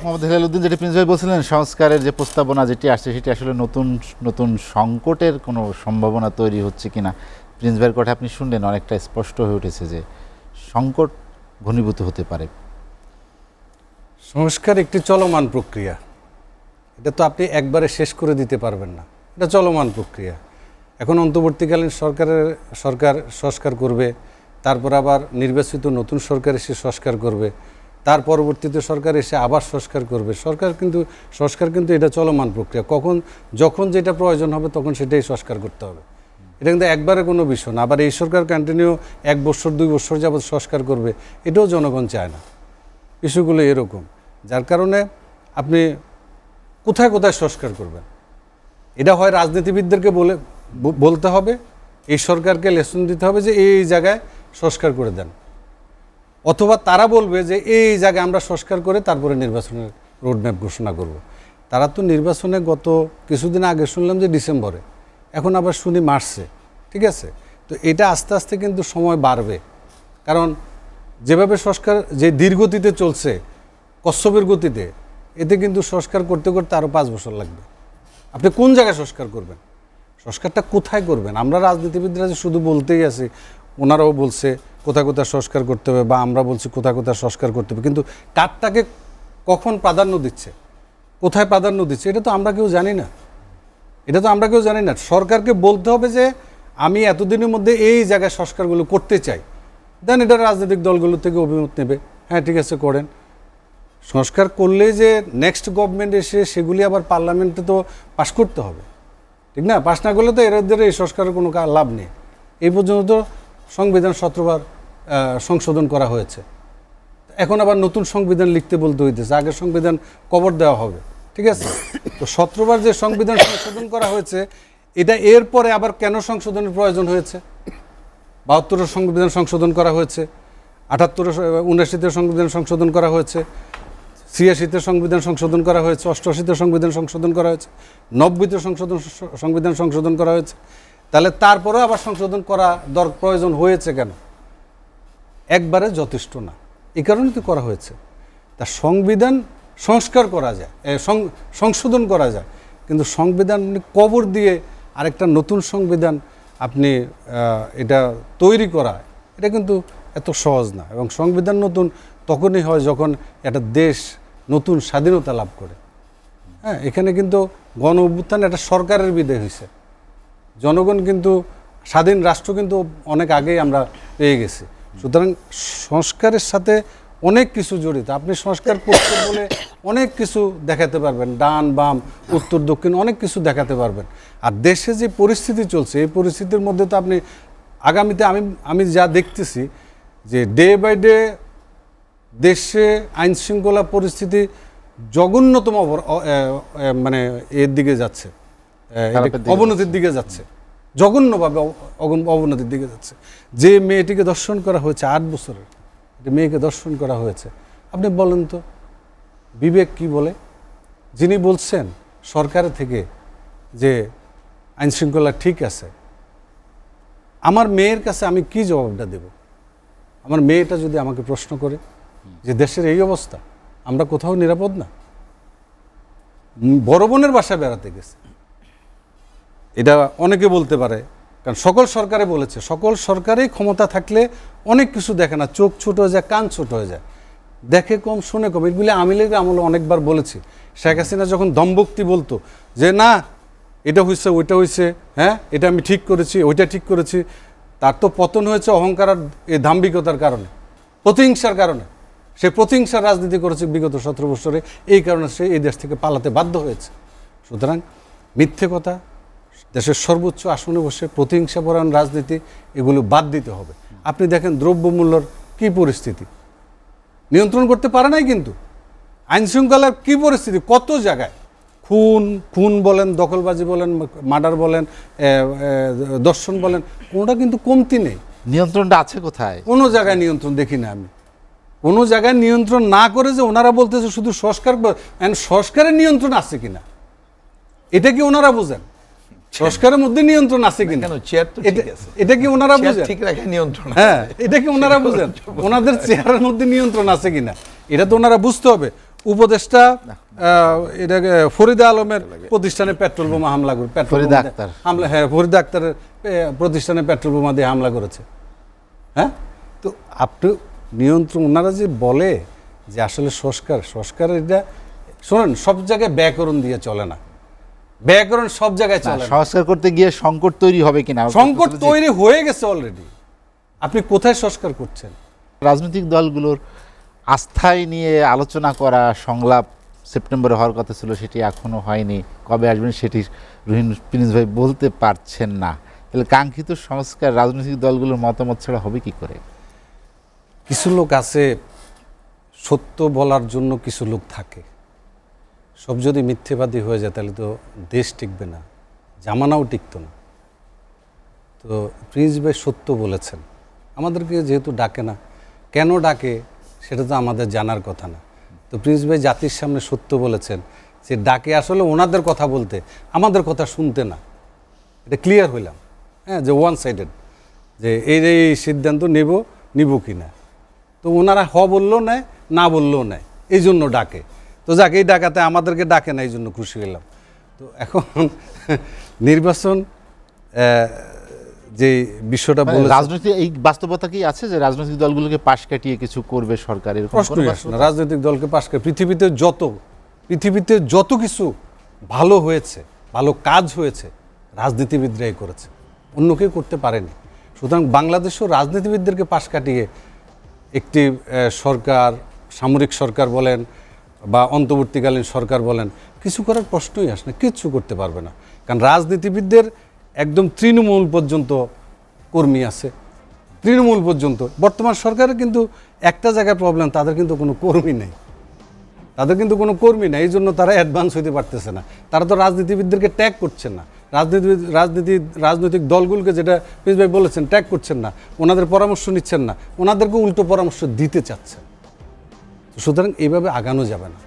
মোহাম্মদ হেলালুদ্দিন, যেটি প্রিন্স ভাই বলছিলেন, সংস্কারের যে প্রস্তাবনা যেটি আসছে সেটি আসলে নতুন নতুন সংকটের কোনো সম্ভাবনা তৈরি হচ্ছে কিনা, প্রিন্স ভাইয়ের কথা আপনি শুনলেন, অনেকটা স্পষ্ট হয়ে উঠেছে যে সংকট ঘনীভূত হতে পারে। সংস্কার একটি চলমান প্রক্রিয়া, এটা তো আপনি একবারে শেষ করে দিতে পারবেন না, এটা চলমান প্রক্রিয়া। এখন অন্তর্বর্তীকালীন সরকার সংস্কার করবে, তারপর আবার নির্বাচিত নতুন সরকার এসে সংস্কার করবে, তার পরবর্তীতে সরকার এসে আবার সংস্কার করবে। সংস্কার কিন্তু এটা চলমান প্রক্রিয়া, যখন যেটা প্রয়োজন হবে তখন সেটাই সংস্কার করতে হবে। এটা কিন্তু একবারে কোনো বিষয় না। আবার এই সরকার কন্টিনিউ 1 বছর 2 বছর যাবৎ সংস্কার করবে, এটাও জনগণ চায় না। ইস্যুগুলো এরকম, যার কারণে আপনি কোথায় কোথায় সংস্কার করবেন, এটা হয় রাজনীতিবিদদেরকে বলতে হবে, এই সরকারকে লেসন দিতে হবে যে এই জায়গায় সংস্কার করে দেন, অথবা তারা বলবে যে এই জায়গায় আমরা সংস্কার করে তারপরে নির্বাচনের রোডম্যাপ ঘোষণা করব। তারা তো নির্বাচনে গত কিছুদিন আগে শুনলাম যে ডিসেম্বরে, এখন আবার শুনি মার্চে। ঠিক আছে, তো এটা আস্তে আস্তে কিন্তু সময় বাড়বে, কারণ যেভাবে সংস্কার যে ধীরগতিতে চলছে, কচ্ছপের গতিতে, এতে কিন্তু সংস্কার করতে করতে আরও 5 বছর লাগবে। আপনি কোন জায়গায় সংস্কার করবেন, সংস্কারটা কোথায় করবেন? আমরা রাজনীতিবিদরা যে শুধু বলতেই আছি, ওনারাও বলছে কোথায় কোথায় সংস্কার করতে হবে, বা আমরা বলছি কোথায় কোথায় সংস্কার করতে হবে, কিন্তু কারটাকে কখন প্রাধান্য দিচ্ছে, কোথায় প্রাধান্য দিচ্ছে, এটা তো আমরা কেউ জানি না। সরকারকে বলতে হবে যে আমি এতদিনের মধ্যে এই জায়গায় সংস্কারগুলো করতে চাই, দেন এটা রাজনৈতিক দলগুলো থেকে অভিমত নেবে, হ্যাঁ ঠিক আছে করেন। সংস্কার করলে যে নেক্সট গভর্নমেন্ট এসে সেগুলি আবার পার্লামেন্টে তো পাশ করতে হবে, ঠিক না? পাশ না করলে তো এদের এই সংস্কারের কোনো লাভ নেই। এই পর্যন্ত তো সংবিধান 17 বার সংশোধন করা হয়েছে, এখন আবার নতুন সংবিধান লিখতে বলতে হইতেছে, আগের সংবিধান কবর দেওয়া হবে। ঠিক আছে, তো 17 বার যে সংবিধান সংশোধন করা হয়েছে, এটা এরপরে আবার কেন সংশোধনের প্রয়োজন হয়েছে? 72 সংবিধান সংশোধন করা হয়েছে, 78-79 সংবিধান সংশোধন করা হয়েছে, 86 সংবিধান সংশোধন করা হয়েছে, 88 সংবিধান সংশোধন করা হয়েছে, 90 সংবিধান সংশোধন করা হয়েছে। তাহলে তারপরেও আবার সংশোধন করা প্রয়োজন হয়েছে কেন? একবারে যথেষ্ট না, এই কারণে তো করা হয়েছে। তা সংবিধান সংস্কার করা যায়, সংশোধন করা যায়, কিন্তু সংবিধান কবর দিয়ে আরেকটা নতুন সংবিধান আপনি এটা তৈরি করা, এটা কিন্তু এত সহজ না। এবং সংবিধান নতুন তখনই হয় যখন একটা দেশ নতুন স্বাধীনতা লাভ করে। হ্যাঁ, এখানে কিন্তু গণ অভ্যুত্থান একটা সরকারের বিদায় হয়েছে, জনগণ কিন্তু স্বাধীন রাষ্ট্র কিন্তু অনেক আগেই আমরা পেয়ে গেছি। সুতরাং সংস্কারের সাথে অনেক কিছু জড়িত। আপনি সংস্কার করতে বলে অনেক কিছু দেখাতে পারবেন, ডান বাম উত্তর দক্ষিণ অনেক কিছু দেখাতে পারবেন। আর দেশে যে পরিস্থিতি চলছে, এই পরিস্থিতির মধ্যে তো আপনি আগামীতে আমি যা দেখতেছি যে ডে বাই ডে দেশে আইন শৃঙ্খলা পরিস্থিতি জঘন্যতম মানে এর দিকে যাচ্ছে, অবনতির দিকে যাচ্ছে, জঘন্যভাবে অবনতির দিকে যাচ্ছে। যে মেয়েটিকে ধর্ষণ করা হয়েছে, 8 বছরের মেয়েকে ধর্ষণ করা হয়েছে, আপনি বলেন তো বিবেক কি বলে? যিনি বলছেন সরকারের থেকে যে আইন শৃঙ্খলা ঠিক আছে, আমার মেয়ের কাছে আমি কি জবাবটা দেব? আমার মেয়েটা যদি আমাকে প্রশ্ন করে যে দেশের এই অবস্থা, আমরা কোথাও নিরাপদ না, বড় বোনের বাসায় বেড়াতে গেছে, এটা অনেকে বলতে পারে, কারণ সকল সরকারে বলেছে, সকল সরকারেই ক্ষমতা থাকলে অনেক কিছু দেখে না, চোখ ছোট হয়ে যায়, কান ছোট হয়ে যায়, দেখে কম শুনে কম। এগুলি আওয়ামী লীগের আমলে অনেকবার বলেছি। শেখ হাসিনা যখন দমভক্তি বলতো যে না এটা হয়েছে ওইটা হয়েছে, হ্যাঁ এটা আমি ঠিক করেছি ওইটা ঠিক করেছি, তার তো পতন হয়েছে অহংকার আর এই দাম্ভিকতার কারণে, প্রতিহিংসার কারণে। সে প্রতিহিংসার রাজনীতি করেছে বিগত 17 বছরে, এই কারণে সে এই দেশ থেকে পালাতে বাধ্য হয়েছে। সুতরাং মিথ্যে কথা, দেশের সর্বোচ্চ আসনে বসে প্রতিহিংসাপরায়ণ রাজনীতি, এগুলো বাদ দিতে হবে। আপনি দেখেন দ্রব্যমূল্যর কী পরিস্থিতি, নিয়ন্ত্রণ করতে পারে নাই, কিন্তু আইন শৃঙ্খলার কী পরিস্থিতি, কত জায়গায় খুন বলেন, দখলবাজি বলেন, মার্ডার বলেন, দর্শন বলেন, কোনোটা কিন্তু কমতি নেই। নিয়ন্ত্রণটা আছে কোথায়? কোনো জায়গায় নিয়ন্ত্রণ দেখি না আমি। কোনো জায়গায় নিয়ন্ত্রণ না করে যে ওনারা বলতেছে শুধু সংস্কারের নিয়ন্ত্রণ আছে কিনা, এটা কি ওনারা বোঝেন? সংস্কারের মধ্যে নিয়ন্ত্রণ আছে কিনা, এটা কি ওনারা বুঝেন? হ্যাঁ, এটা কি ওনারা বুঝেন? ওনাদের চেয়ারের মধ্যে নিয়ন্ত্রণ আছে কিনা, এটা তো ওনারা বুঝতে হবে। উপদেষ্টা এটাকে ফরিদা আলমের প্রতিষ্ঠানে পেট্রোল বোমা হামলা করে ফরিদা আক্তার। হামলা, হ্যাঁ ফরিদা আক্তারের প্রতিষ্ঠানে পেট্রোল বোমা দিয়ে হামলা করেছে। হ্যাঁ, তো আপনি নিয়ন্ত্রণ, ওনারা যে বলে যে আসলে সংস্কার এটা শোনেন, সব জায়গায় ব্যাকরণ দিয়ে চলে না, ব্যাকরণ সব জায়গায় চলে না। সংস্কার করতে গিয়ে সংকট তৈরি হবে কিনা, সংকট তৈরি হয়ে গেছে অলরেডি, আপনি কোথায় সংস্কার করছেন? রাজনৈতিক দলগুলোর আস্থায় নিয়ে আলোচনা করা, সংলাপ সেপ্টেম্বরে হওয়ার কথা ছিল, সেটি এখনো হয়নি। কবে আসবেন সেটি রহিম প্রিন্স ভাই বলতে পারছেন না। তাহলে কাঙ্ক্ষিত সংস্কার রাজনৈতিক দলগুলোর মতামত ছাড়া হবে কি করে? কিছু লোক আছে সত্য বলার জন্য, কিছু লোক থাকে, সব যদি মিথ্যেবাদী হয়ে যায় তাহলে তো দেশ টিকবে না, জামানাও টিকতো না। তো প্রিন্স ভাই সত্য বলেছেন, আমাদেরকে যেহেতু ডাকে না, কেন ডাকে সেটা তো আমাদের জানার কথা না। তো প্রিন্স ভাই জাতির সামনে সত্য বলেছেন যে ডাকে আসলে ওনাদের কথা বলতে, আমাদের কথা শুনতে না। এটা ক্লিয়ার হইলাম, হ্যাঁ, যে ওয়ান সাইডেড, যে এই সিদ্ধান্ত নিব কি না। তো ওনারা বললেও নেয়, না বললেও নেয়, এই জন্য ডাকে। তো যাক, এই ডাকাতে আমাদেরকে ডাকে না, এই জন্য খুশি হলাম। তো এখন নির্বাচন যে বিষয়টা বলে, রাজনৈতিক এই বাস্তবতা কি আছে যে রাজনৈতিক দলগুলোকে পাশ কাটিয়ে কিছু করবে সরকার, এরকম কোনো প্রশ্নই আসে না। বাস্তবতা? রাজনৈতিক দলকে পাশ করে পৃথিবীতে যত কিছু ভালো হয়েছে, ভালো কাজ হয়েছে, রাজনীতিবিদরাই করেছে, অন্য কেউ করতে পারেনি। সুতরাং বাংলাদেশও রাজনীতিবিদদেরকে পাশ কাটিয়ে একটি সরকার, সামরিক সরকার বলেন বা অন্তর্বর্তীকালীন সরকার বলেন, কিছু করার প্রশ্নই আসে না, কিচ্ছু করতে পারবে না। কারণ রাজনীতিবিদদের একদম তৃণমূল পর্যন্ত কর্মী আছে, তৃণমূল পর্যন্ত। বর্তমান সরকারের কিন্তু একটা জায়গায় প্রবলেম, তাদের কিন্তু কোনো কর্মী নেই, এই জন্য তারা অ্যাডভান্স হইতে পারতেছে না। তারা তো রাজনীতিবিদদেরকে ট্যাগ করছেন না, রাজনৈতিক দলগুলোকে, যেটা প্রিন্স ভাই বলেছেন, ট্যাগ করছেন না, ওনাদের পরামর্শ নিচ্ছেন না, ওনাদেরকে উল্টো পরামর্শ দিতে চাচ্ছেন। সুতরাং এইভাবে আগানো যাবে না।